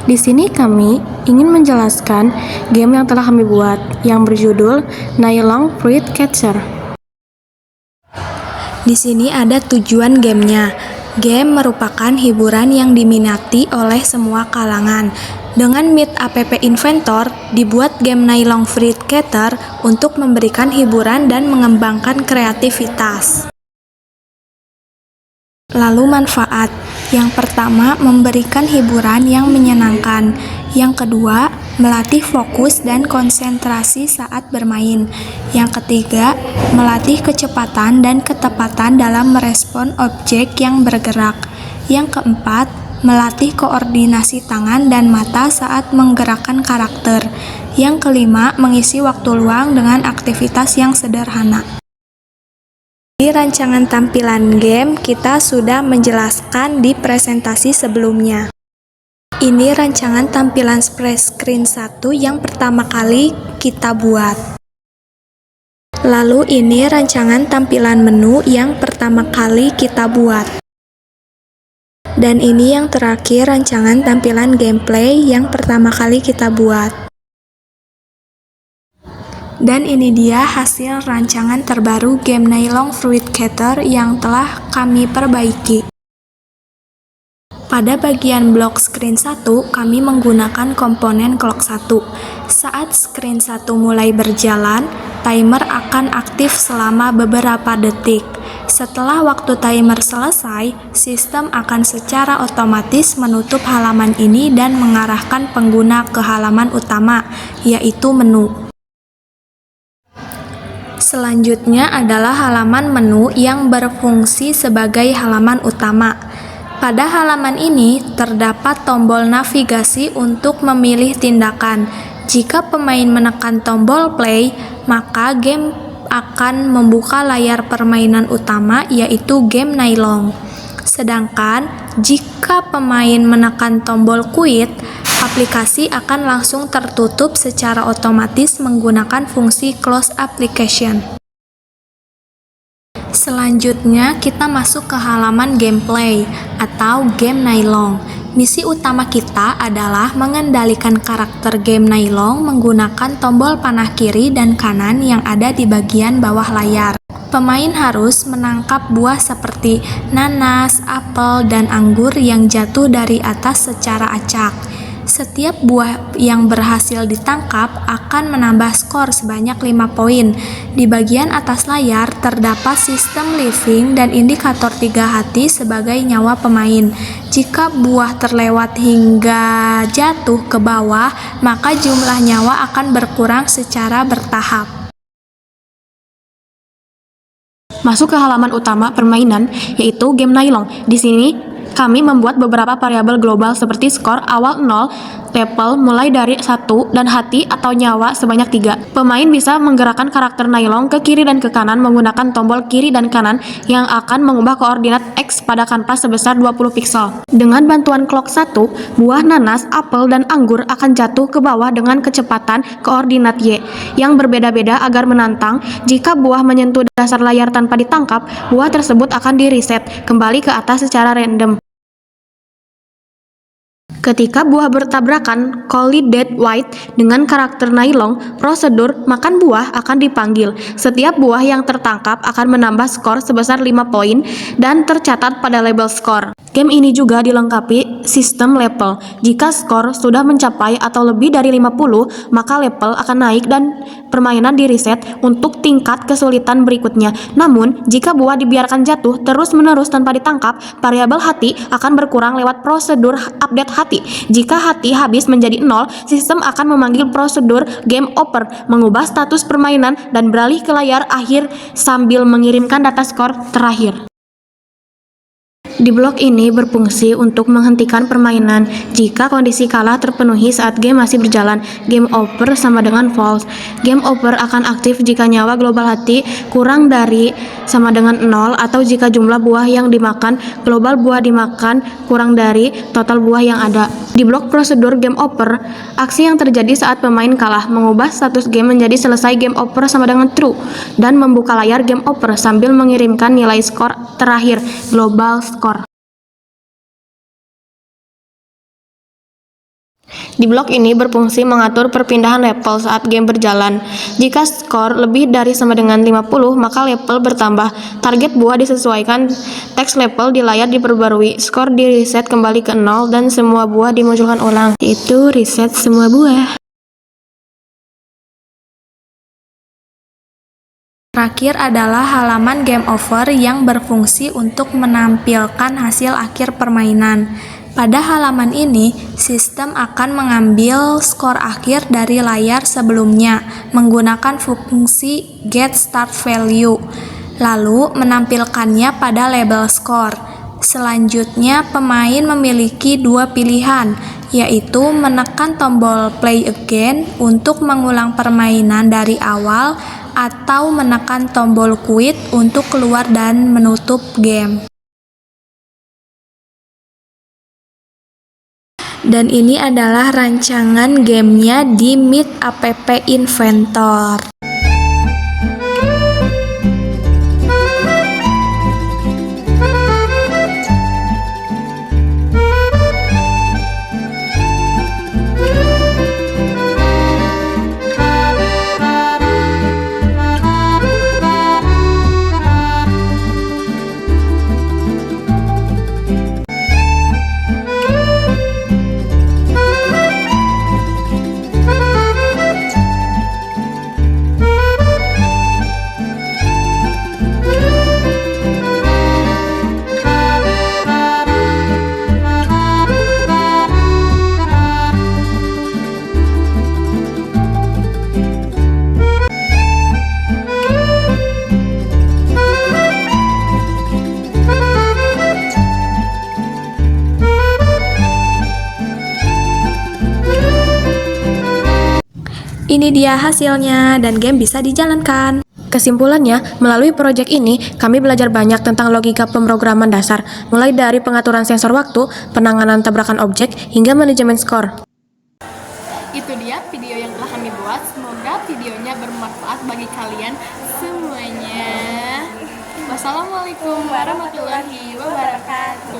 Di sini kami ingin menjelaskan game yang telah kami buat yang berjudul Nylon Fruit Catcher. Di sini ada tujuan gamenya. Game merupakan hiburan yang diminati oleh semua kalangan. Dengan Meet App Inventor, dibuat game Nylon Fruit Catcher untuk memberikan hiburan dan mengembangkan kreativitas. Lalu manfaat. Yang pertama, memberikan hiburan yang menyenangkan. Yang kedua, melatih fokus dan konsentrasi saat bermain. Yang ketiga, melatih kecepatan dan ketepatan dalam merespon objek yang bergerak. Yang keempat, melatih koordinasi tangan dan mata saat menggerakkan karakter. Yang kelima, mengisi waktu luang dengan aktivitas yang sederhana. Di rancangan tampilan game, kita sudah menjelaskan di presentasi sebelumnya. Ini rancangan tampilan splash screen 1 yang pertama kali kita buat. Lalu ini rancangan tampilan menu yang pertama kali kita buat. Dan ini yang terakhir rancangan tampilan gameplay yang pertama kali kita buat. Dan ini dia hasil rancangan terbaru game Nylon Fruit Catcher yang telah kami perbaiki. Pada bagian blok screen 1, kami menggunakan komponen clock 1. Saat screen 1 mulai berjalan, timer akan aktif selama beberapa detik. Setelah waktu timer selesai, sistem akan secara otomatis menutup halaman ini dan mengarahkan pengguna ke halaman utama, yaitu menu. Selanjutnya adalah halaman menu yang berfungsi sebagai halaman utama. Pada halaman ini terdapat tombol navigasi untuk memilih tindakan. Jika pemain menekan tombol play, maka game akan membuka layar permainan utama, yaitu game Nylon. Sedangkan jika pemain menekan tombol quit, aplikasi akan langsung tertutup secara otomatis menggunakan fungsi close application. Selanjutnya kita masuk ke halaman gameplay atau game Nylon. Misi utama kita adalah mengendalikan karakter game Nylon menggunakan tombol panah kiri dan kanan yang ada di bagian bawah layar. Pemain harus menangkap buah seperti nanas, apel, dan anggur yang jatuh dari atas secara acak. Setiap buah yang berhasil ditangkap akan menambah skor sebanyak 5 poin. Di bagian atas layar terdapat sistem living dan indikator 3 hati sebagai nyawa pemain. Jika buah terlewat hingga jatuh ke bawah, maka jumlah nyawa akan berkurang secara bertahap. Masuk ke halaman utama permainan, yaitu game Nylon. Di sini kami membuat beberapa variabel global seperti skor awal 0, level mulai dari 1, dan hati atau nyawa sebanyak 3. Pemain bisa menggerakkan karakter Nylon ke kiri dan ke kanan menggunakan tombol kiri dan kanan yang akan mengubah koordinat X pada kanvas sebesar 20 piksel. Dengan bantuan clock 1, buah nanas, apel, dan anggur akan jatuh ke bawah dengan kecepatan koordinat Y yang berbeda-beda agar menantang. Jika buah menyentuh dasar layar tanpa ditangkap, buah tersebut akan di-reset kembali ke atas secara random. Ketika buah bertabrakan collided white dengan karakter Nylon, prosedur makan buah akan dipanggil. Setiap buah yang tertangkap akan menambah skor sebesar 5 poin dan tercatat pada label skor. Game ini juga dilengkapi sistem level. Jika skor sudah mencapai atau lebih dari 50, maka level akan naik dan permainan di-reset untuk tingkat kesulitan berikutnya. Namun, jika buah dibiarkan jatuh terus-menerus tanpa ditangkap, variabel hati akan berkurang lewat prosedur update hati. Jika hati habis menjadi 0, sistem akan memanggil prosedur game over, mengubah status permainan dan beralih ke layar akhir sambil mengirimkan data skor terakhir. Di blok ini berfungsi untuk menghentikan permainan jika kondisi kalah terpenuhi saat game masih berjalan. Game over sama dengan false. Game over akan aktif jika nyawa global hati kurang dari sama dengan 0 atau jika jumlah buah yang dimakan global buah dimakan kurang dari total buah yang ada. Di blok prosedur game over, aksi yang terjadi saat pemain kalah mengubah status game menjadi selesai game over sama dengan true dan membuka layar game over sambil mengirimkan nilai skor terakhir global score. Di blok ini berfungsi mengatur perpindahan level saat game berjalan. Jika skor lebih dari sama dengan 50, maka level bertambah. Target buah disesuaikan, teks level di layar diperbarui, skor di reset kembali ke 0, dan semua buah dimunculkan ulang, yaitu reset semua buah. Terakhir adalah halaman game over yang berfungsi untuk menampilkan hasil akhir permainan. Pada halaman ini, sistem akan mengambil skor akhir dari layar sebelumnya menggunakan fungsi get start value, lalu menampilkannya pada label skor. Selanjutnya, pemain memiliki dua pilihan, yaitu menekan tombol play again untuk mengulang permainan dari awal atau menekan tombol quit untuk keluar dan menutup game. Dan ini adalah rancangan gamenya di Meet App Inventor. Ini dia hasilnya dan game bisa dijalankan. Kesimpulannya, melalui proyek ini, kami belajar banyak tentang logika pemrograman dasar, mulai dari pengaturan sensor waktu, penanganan tabrakan objek, hingga manajemen skor. Itu dia video yang telah kami buat. Semoga videonya bermanfaat bagi kalian semuanya. Wassalamualaikum warahmatullahi wabarakatuh.